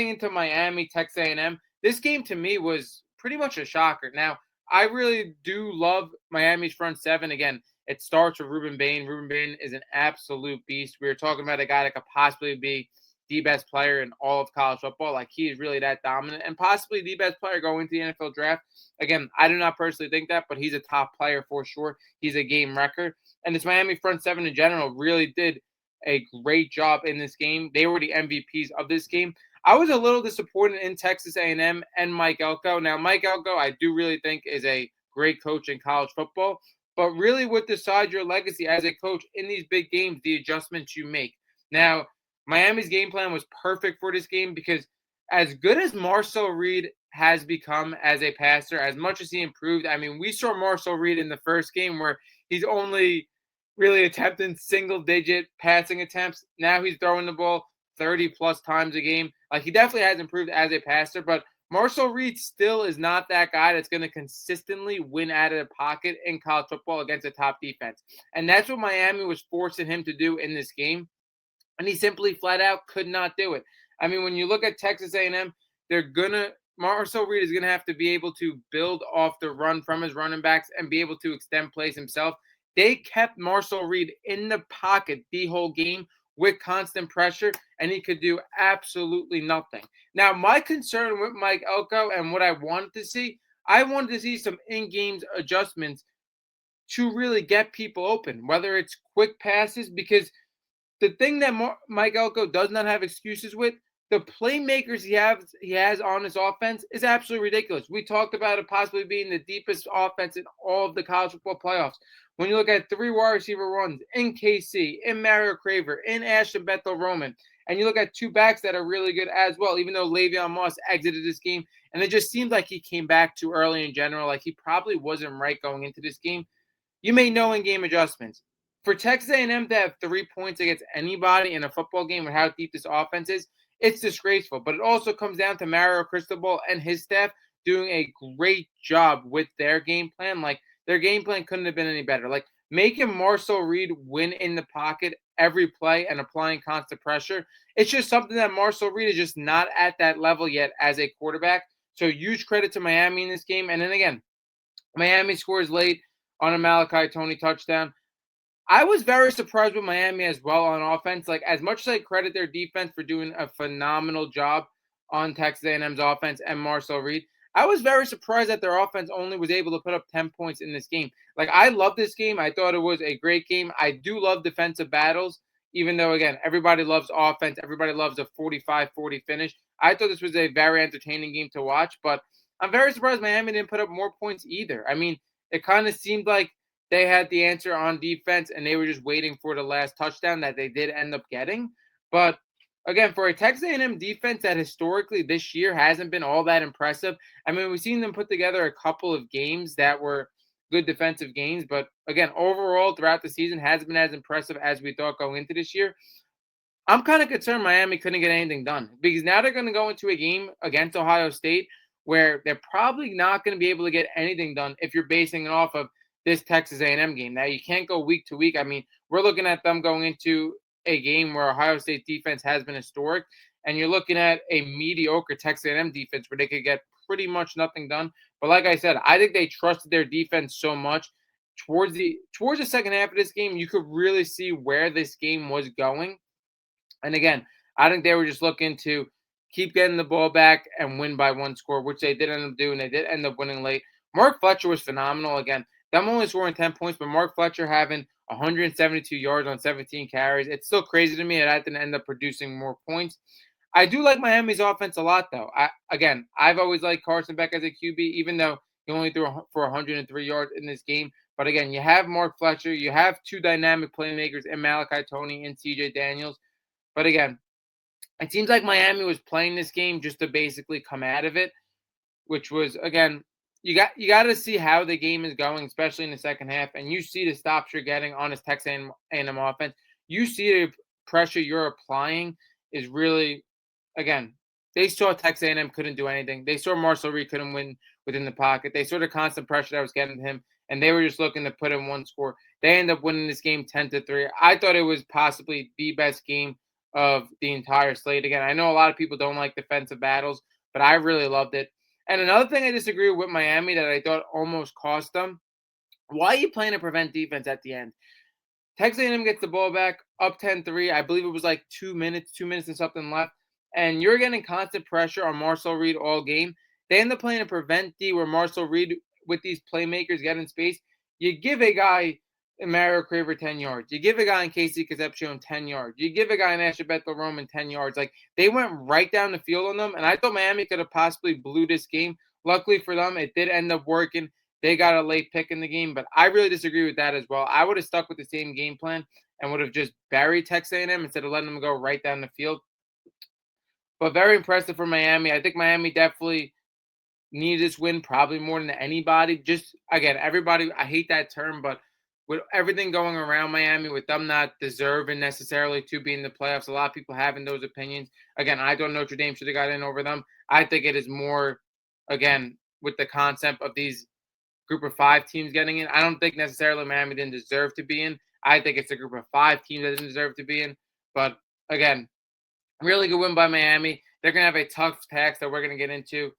into Miami, Texas A&M, this game to me was pretty much a shocker. Now, I really do love Miami's front seven. Again, it starts with Ruben Bain. Ruben Bain is an absolute beast. We were talking about a guy that could possibly be the best player in all of college football. Like, he is really that dominant and possibly the best player going into the NFL draft. Again, I do not personally think that, but he's a top player for sure. He's a game record. And this Miami front seven in general really did a great job in this game. They were the MVPs of this game. I was a little disappointed in Texas A&M and Mike Elko. Now, Mike Elko, I do really think is a great coach in college football, but really what decides your legacy as a coach in these big games, the adjustments you make. Now, Miami's game plan was perfect for this game because as good as Marcel Reed has become as a passer, as much as he improved, I mean, we saw Marcel Reed in the first game where he's only really attempting single-digit passing attempts. Now he's throwing the ball 30 plus times a game. Like, he definitely has improved as a passer, but Marcel Reed still is not that guy that's going to consistently win out of the pocket in college football against a top defense. And that's what Miami was forcing him to do in this game. And he simply flat out could not do it. I mean, when you look at Texas A&M, Marcel Reed is going to have to be able to build off the run from his running backs and be able to extend plays himself. They kept Marcel Reed in the pocket the whole game with constant pressure, and he could do absolutely nothing. Now, my concern with Mike Elko and what I wanted to see, I wanted to see some in-game adjustments to really get people open, whether it's quick passes, because the thing that Mike Elko does not have excuses with, the playmakers he has on his offense is absolutely ridiculous. We talked about it possibly being the deepest offense in all of the college football playoffs. When you look at 3 wide receiver runs in KC, in Mario Craver, in Ashton Bethel Roman, and you look at 2 backs that are really good as well, even though Le'Veon Moss exited this game, and it just seemed like he came back too early in general, like he probably wasn't right going into this game. You made no in-game adjustments. For Texas A&M to have 3 points against anybody in a football game with how deep this offense is, it's disgraceful. But it also comes down to Mario Cristobal and his staff doing a great job with their game plan. Like, their game plan couldn't have been any better. Like, making Marcel Reed win in the pocket every play and applying constant pressure. It's just something that Marcel Reed is just not at that level yet as a quarterback. So huge credit to Miami in this game. And then again, Miami scores late on a Malachi Tony touchdown. I was very surprised with Miami as well on offense. Like, as much as I credit their defense for doing a phenomenal job on Texas A&M's offense and Marcel Reed, I was very surprised that their offense only was able to put up 10 points in this game. Like, I love this game. I thought it was a great game. I do love defensive battles, even though, again, everybody loves offense. Everybody loves a 45-40 finish. I thought this was a very entertaining game to watch, but I'm very surprised Miami didn't put up more points either. I mean, it kind of seemed like they had the answer on defense, and they were just waiting for the last touchdown that they did end up getting. But again, for a Texas A&M defense that historically this year hasn't been all that impressive, I mean, we've seen them put together a couple of games that were good defensive games, but again, overall throughout the season hasn't been as impressive as we thought going into this year. I'm kind of concerned Miami couldn't get anything done because now they're going to go into a game against Ohio State where they're probably not going to be able to get anything done if you're basing it off of this Texas A&M game. Now, you can't go week to week. I mean, we're looking at them going into a game where Ohio State defense has been historic, and you're looking at a mediocre Texas A&M defense where they could get pretty much nothing done. But like I said, I think they trusted their defense so much. Towards the second half of this game, you could really see where this game was going. And again, I think they were just looking to keep getting the ball back and win by 1 score, which they did end up doing. They did end up winning late. Mark Fletcher was phenomenal. Again, them only scoring 10 points, but Mark Fletcher having 172 yards on 17 carries. It's still crazy to me that I didn't end up producing more points. I do like Miami's offense a lot, though. I've always liked Carson Beck as a QB, even though he only threw for 103 yards in this game. But again, you have Mark Fletcher. You have 2 dynamic playmakers in Malachi Tony and CJ Daniels. But again, it seems like Miami was playing this game just to basically come out of it, which was, again, you got to see how the game is going, especially in the second half, and you see the stops you're getting on his Texas A&M offense. You see the pressure you're applying is really, again, they saw Texas A&M couldn't do anything. They saw Marcel Reed couldn't win within the pocket. They saw the constant pressure that was getting to him, and they were just looking to put in 1 score. They end up winning this game 10-3. I thought it was possibly the best game of the entire slate. Again, I know a lot of people don't like defensive battles, but I really loved it. And another thing I disagree with Miami that I thought almost cost them, why are you playing to prevent defense at the end? Texas A&M gets the ball back up 10-3. I believe it was like 2 minutes and something left. And you're getting constant pressure on Marcel Reed all game. They end up playing to prevent D where Marcel Reed with these playmakers get in space. You give a guy Mario Craver 10 yards. You give a guy in Casey Concepcion 10 yards. You give a guy in Asher Bethel Roman 10 yards. Like they went right down the field on them. And I thought Miami could have possibly blew this game. Luckily for them, it did end up working. They got a late pick in the game, but I really disagree with that as well. I would have stuck with the same game plan and would have just buried Texas A&M instead of letting them go right down the field. But very impressive for Miami. I think Miami definitely needed this win probably more than anybody. Just again, everybody. I hate that term, but with everything going around Miami, with them not deserving necessarily to be in the playoffs, a lot of people having those opinions. Again, I thought Notre Dame should have got in over them. I think it is more, again, with the concept of these group of five teams getting in. I don't think necessarily Miami didn't deserve to be in. I think it's a group of five teams that didn't deserve to be in. But again, really good win by Miami. They're going to have a tough task that we're going to get into